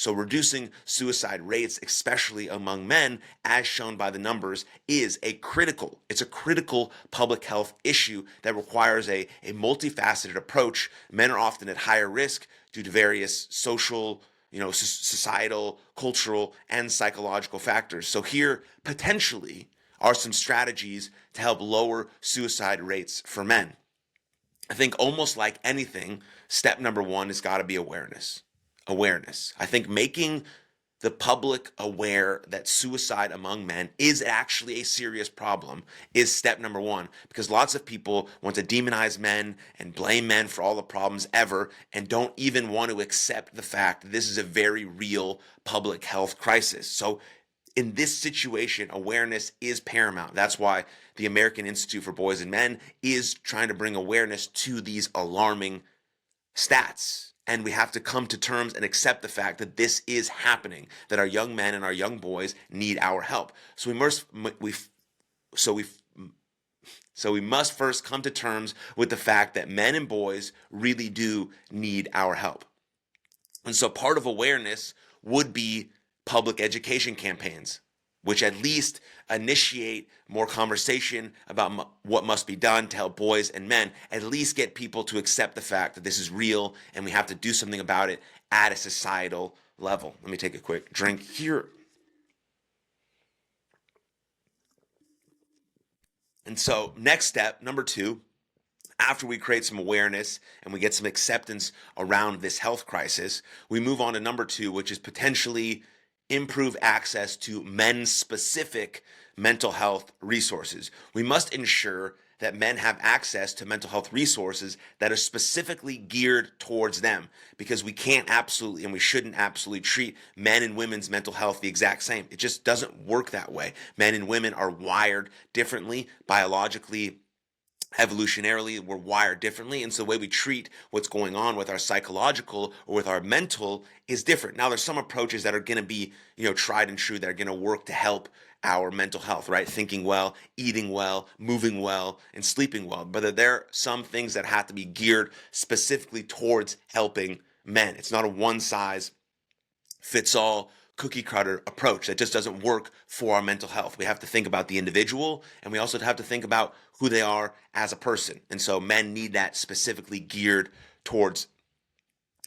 So reducing suicide rates, especially among men, as shown by the numbers, is it's a critical public health issue that requires a multifaceted approach. Men are often at higher risk due to various social, societal, cultural, and psychological factors. So here, potentially, are some strategies to help lower suicide rates for men. I think almost like anything, step number one has got to be awareness. Awareness. I think making the public aware that suicide among men is actually a serious problem is step number one, because lots of people want to demonize men and blame men for all the problems ever and don't even want to accept the fact that this is a very real public health crisis. So in this situation, awareness is paramount. That's why the American Institute for Boys and Men is trying to bring awareness to these alarming stats. And we have to come to terms and accept the fact that this is happening, that our young men and our young boys need our help. So we must first come to terms with the fact that men and boys really do need our help. And so part of awareness would be public education campaigns, which at least initiate more conversation about what must be done to help boys and men, at least get people to accept the fact that this is real and we have to do something about it at a societal level. Let me take a quick drink here. And so next step, number two, after we create some awareness and we get some acceptance around this health crisis, we move on to number two, which is potentially improve access to men-specific mental health resources. We must ensure that men have access to mental health resources that are specifically geared towards them, because we can't absolutely and we shouldn't absolutely treat men and women's mental health the exact same. It just doesn't work that way. Men and women are wired differently, biologically, evolutionarily, we're wired differently, and so the way we treat what's going on with our psychological or with our mental is different. Now, there's some approaches that are going to be, tried and true, that are going to work to help our mental health, right? Thinking well, eating well, moving well, and sleeping well. But there are some things that have to be geared specifically towards helping men. It's not a one-size-fits-all cookie cutter approach that just doesn't work for our mental health. We have to think about the individual, and we also have to think about who they are as a person. And so men need that specifically geared towards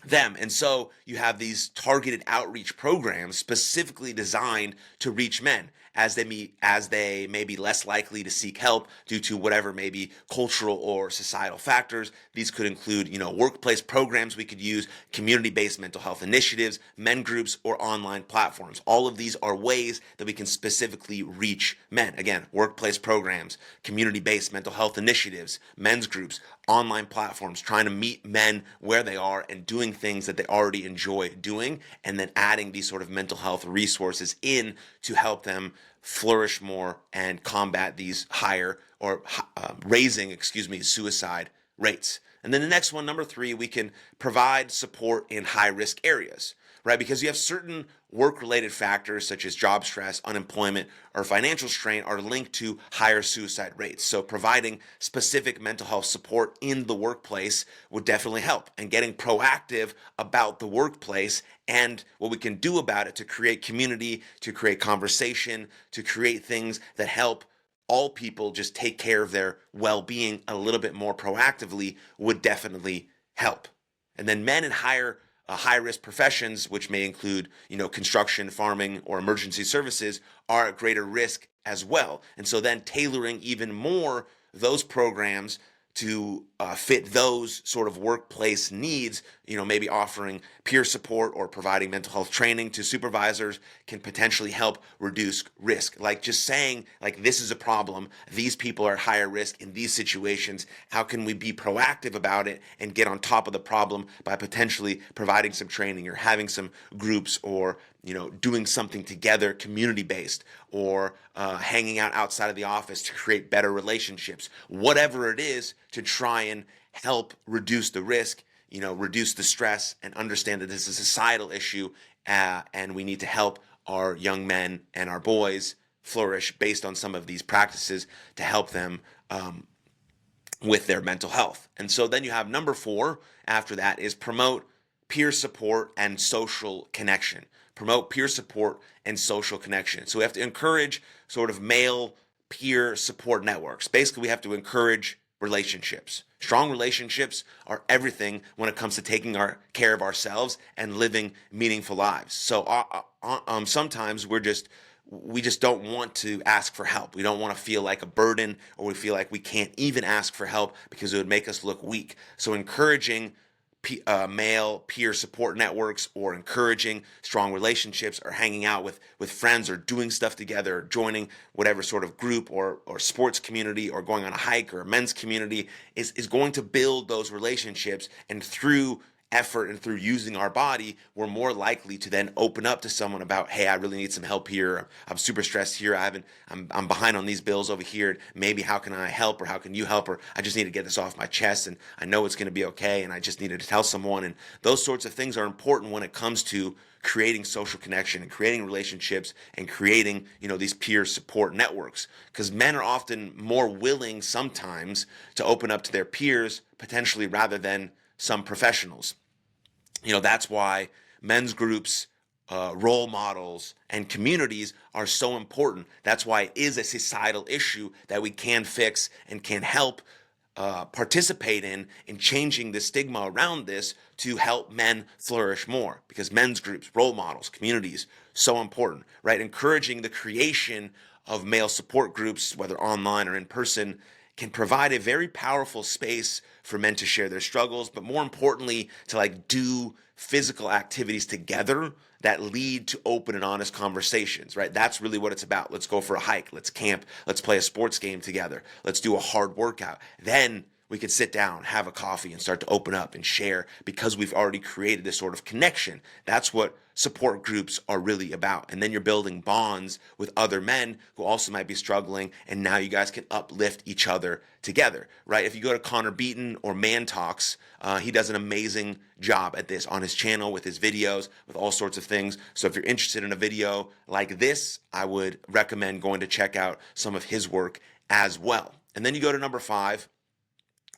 them. And so you have these targeted outreach programs specifically designed to reach men as they may be less likely to seek help due to whatever may be cultural or societal factors. These could include, workplace programs we could use, community-based mental health initiatives, men groups, or online platforms. All of these are ways that we can specifically reach men. Again, workplace programs, community-based mental health initiatives, men's groups, online platforms, trying to meet men where they are and doing things that they already enjoy doing, and then adding these sort of mental health resources in to help them flourish more and combat these raising suicide rates. And then the next one, number three, we can provide support in high-risk areas, right? Because you have certain work-related factors such as job stress, unemployment, or financial strain are linked to higher suicide rates. So providing specific mental health support in the workplace would definitely help. And getting proactive about the workplace and what we can do about it to create community, to create conversation, to create things that help all people just take care of their well-being a little bit more proactively would definitely help. And then men in high-risk professions, which may include, construction, farming, or emergency services, are at greater risk as well. And so then tailoring even more those programs to fit those sort of workplace needs, maybe offering peer support or providing mental health training to supervisors can potentially help reduce risk. Like just saying, this is a problem, these people are at higher risk in these situations, how can we be proactive about it and get on top of the problem by potentially providing some training or having some groups or doing something together, community-based, or hanging out outside of the office to create better relationships, whatever it is to try and help reduce the risk, reduce the stress, and understand that this is a societal issue, and we need to help our young men and our boys flourish based on some of these practices to help them with their mental health. And so then you have number four after that is promote peer support and social connection. Promote peer support and social connection. So we have to encourage sort of male peer support networks. Basically, we have to encourage relationships. Strong relationships are everything when it comes to taking care of ourselves and living meaningful lives. So sometimes we just don't want to ask for help. We don't want to feel like a burden, or we feel like we can't even ask for help because it would make us look weak. So encouraging male peer support networks, or encouraging strong relationships, or hanging out with friends, or doing stuff together, or joining whatever sort of group or sports community, or going on a hike or a men's community is going to build those relationships. And through effort and through using our body, we're more likely to then open up to someone about, hey, I really need some help here. I'm super stressed here. I'm behind on these bills over here. Maybe how can I help, or how can you help, or I just need to get this off my chest and I know it's going to be okay and I just needed to tell someone. And those sorts of things are important when it comes to creating social connection and creating relationships and creating, these peer support networks, because men are often more willing sometimes to open up to their peers potentially rather than some professionals. That's why men's groups, role models, and communities are so important. That's why it is a societal issue that we can fix and can help participate in changing the stigma around this to help men flourish more, because men's groups, role models, communities, so important, right? Encouraging the creation of male support groups, whether online or in person, can provide a very powerful space for men to share their struggles, but more importantly, to do physical activities together that lead to open and honest conversations, right? That's really what it's about. Let's go for a hike. Let's camp. Let's play a sports game together. Let's do a hard workout. Then we could sit down, have a coffee, and start to open up and share, because we've already created this sort of connection. That's what support groups are really about. And then you're building bonds with other men who also might be struggling, and now you guys can uplift each other together, right? If you go to Connor Beaton or Man Talks, he does an amazing job at this on his channel with his videos, with all sorts of things. So if you're interested in a video like this, I would recommend going to check out some of his work as well. And then you go to number 5,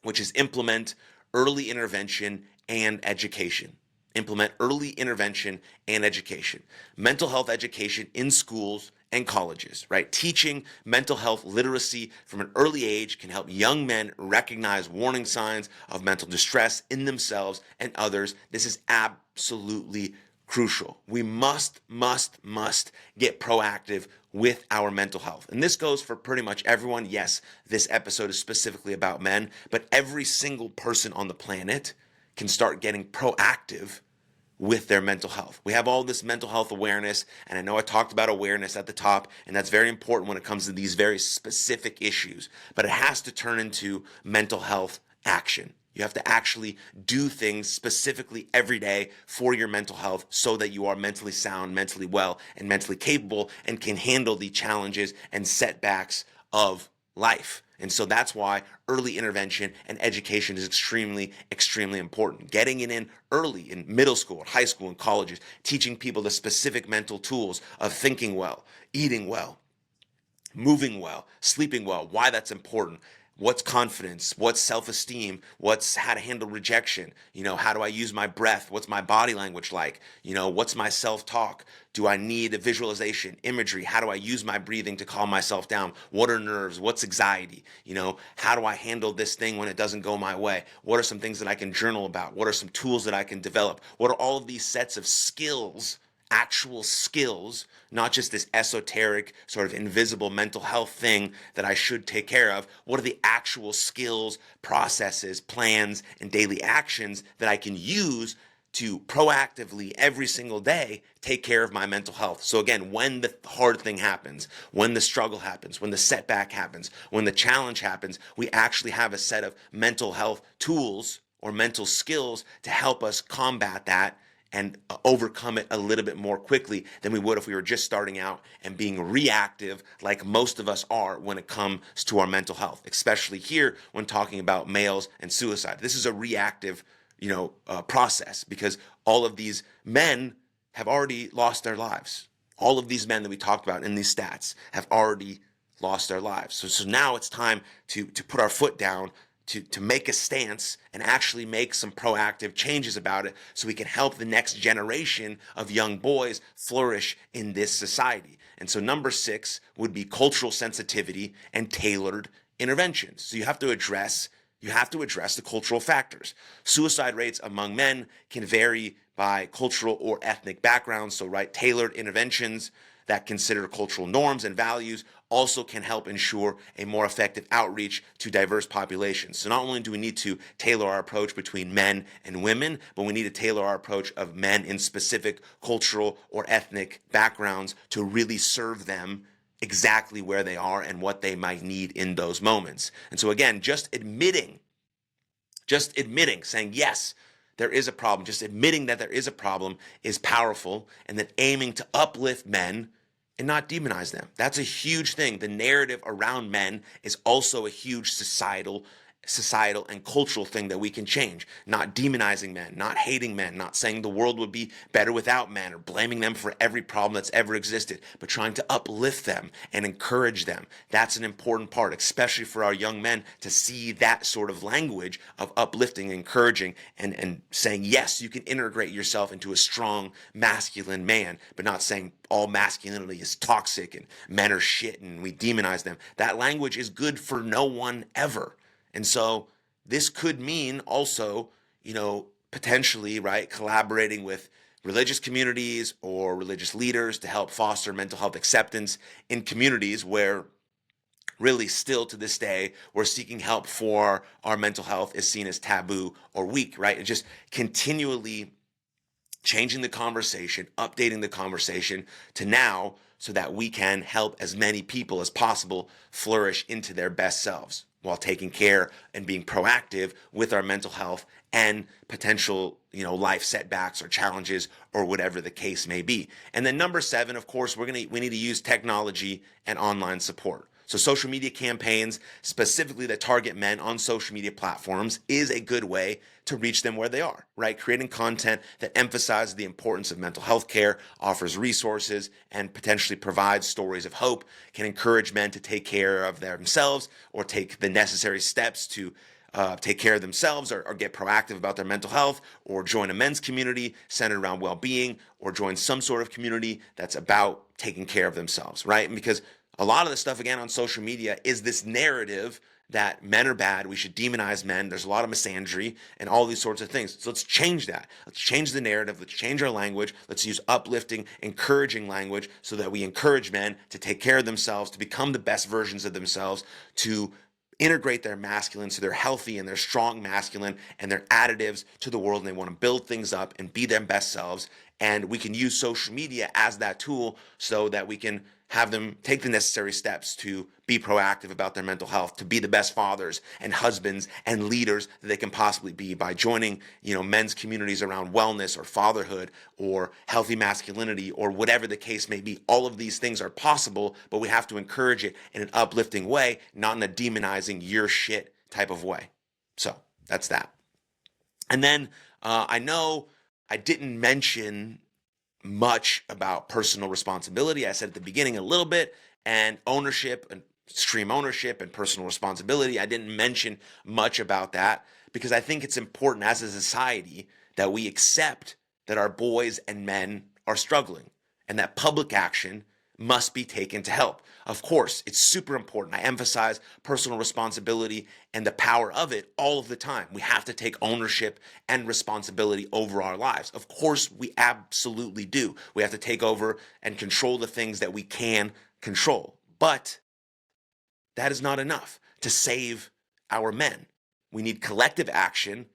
which is implement early intervention and education. Implement early intervention and education. Mental health education in schools and colleges, right? Teaching mental health literacy from an early age can help young men recognize warning signs of mental distress in themselves and others. This is absolutely crucial. We must get proactive with our mental health. And this goes for pretty much everyone. Yes, this episode is specifically about men, but every single person on the planet can start getting proactive with their mental health. We have all this mental health awareness, and I know I talked about awareness at the top, and that's very important when it comes to these very specific issues, but it has to turn into mental health action. You have to actually do things specifically every day for your mental health so that you are mentally sound, mentally well, and mentally capable, and can handle the challenges and setbacks of life. And so that's why early intervention and education is extremely, extremely important. Getting it in early in middle school, high school, and colleges, teaching people the specific mental tools of thinking well, eating well, moving well, sleeping well, why that's important. What's confidence? What's self-esteem? What's how to handle rejection? How do I use my breath? What's my body language like? What's my self-talk? Do I need a visualization, imagery? How do I use my breathing to calm myself down? What are nerves? What's anxiety? How do I handle this thing when it doesn't go my way? What are some things that I can journal about? What are some tools that I can develop? What are all of these sets of skills, actual skills, not just this esoteric sort of invisible mental health thing that I should take care of? What are the actual skills, processes, plans, and daily actions that I can use to proactively every single day take care of my mental health? So again, when the hard thing happens, when the struggle happens, when the setback happens, when the challenge happens, we actually have a set of mental health tools or mental skills to help us combat that and overcome it a little bit more quickly than we would if we were just starting out and being reactive like most of us are when it comes to our mental health, especially here when talking about males and suicide. This is a reactive, process, because all of these men have already lost their lives. All of these men that we talked about in these stats have already lost their lives. So now it's time to put our foot down, to make a stance and actually make some proactive changes about it so we can help the next generation of young boys flourish in this society. And so number 6 would be cultural sensitivity and tailored interventions. So you have to address the cultural factors. Suicide rates among men can vary by cultural or ethnic backgrounds. So, right, tailored interventions that consider cultural norms and values also can help ensure a more effective outreach to diverse populations. So not only do we need to tailor our approach between men and women, but we need to tailor our approach of men in specific cultural or ethnic backgrounds to really serve them exactly where they are and what they might need in those moments. And so again, just admitting, saying, yes, there is a problem, just admitting that there is a problem is powerful, and then aiming to uplift men and not demonize them. That's a huge thing. The narrative around men is also a huge societal and cultural thing that we can change. Not demonizing men, not hating men, not saying the world would be better without men or blaming them for every problem that's ever existed, but trying to uplift them and encourage them. That's an important part, especially for our young men, to see that sort of language of uplifting, encouraging, and saying, yes, you can integrate yourself into a strong masculine man, but not saying all masculinity is toxic and men are shit and we demonize them. That language is good for no one ever. And so this could mean also, potentially, right, collaborating with religious communities or religious leaders to help foster mental health acceptance in communities where really still to this day, we're seeking help for our mental health is seen as taboo or weak, right? And just continually changing the conversation, updating the conversation to now so that we can help as many people as possible flourish into their best selves while taking care and being proactive with our mental health and potential, life setbacks or challenges or whatever the case may be. And then number 7, of course, we need to use technology and online support. So social media campaigns, specifically that target men on social media platforms, is a good way to reach them where they are, right? Creating content that emphasizes the importance of mental health care, offers resources, and potentially provides stories of hope can encourage men to take care of themselves or take the necessary steps to take care of themselves or get proactive about their mental health, or join a men's community centered around well-being, or join some sort of community that's about taking care of themselves, right? And because a lot of the stuff, again, on social media is this narrative that men are bad, we should demonize men, there's a lot of misandry and all these sorts of things. So let's change that. Let's change the narrative, let's change our language, let's use uplifting, encouraging language so that we encourage men to take care of themselves, to become the best versions of themselves, to integrate their masculine so they're healthy and they're strong masculine and they're additives to the world and they want to build things up and be their best selves. And we can use social media as that tool so that we can have them take the necessary steps to be proactive about their mental health, to be the best fathers and husbands and leaders that they can possibly be by joining, men's communities around wellness or fatherhood or healthy masculinity or whatever the case may be. All of these things are possible, but we have to encourage it in an uplifting way, not in a demonizing your shit type of way. So that's that. And then I know I didn't mention much about personal responsibility. I said at the beginning a little bit, and ownership and extreme ownership and personal responsibility. I didn't mention much about that because I think it's important as a society that we accept that our boys and men are struggling and that public action must be taken to help. Of course, it's super important. I emphasize personal responsibility and the power of it all of the time. We have to take ownership and responsibility over our lives. Of course, we absolutely do. We have to take over and control the things that we can control. But that is not enough to save our men. We need collective action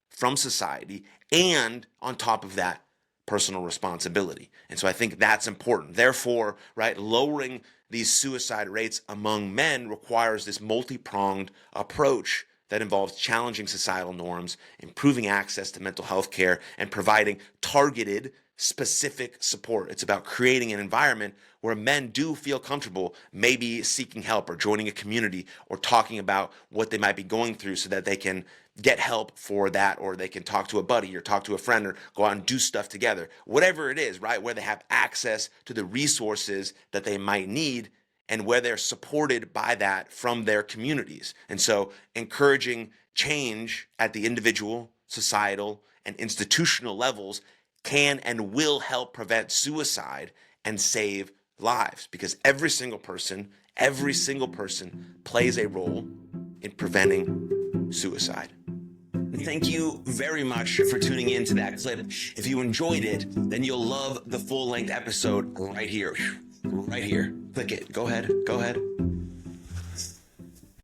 from society, and on top of that, personal responsibility. And so I think that's important. Therefore, right, lowering these suicide rates among men requires this multi-pronged approach that involves challenging societal norms, improving access to mental health care, and providing targeted, specific support. It's about creating an environment where men do feel comfortable maybe seeking help or joining a community or talking about what they might be going through so that they can get help for that, or they can talk to a buddy or talk to a friend or go out and do stuff together. Whatever it is, right, where they have access to the resources that they might need and where they're supported by that from their communities. And so encouraging Change at the individual, societal, and institutional levels can and will help prevent suicide and save lives, because every single person plays a role in preventing suicide. Thank you very much for tuning in to that clip. If you enjoyed it, then you'll love the full-length episode right here. Click it. Go ahead.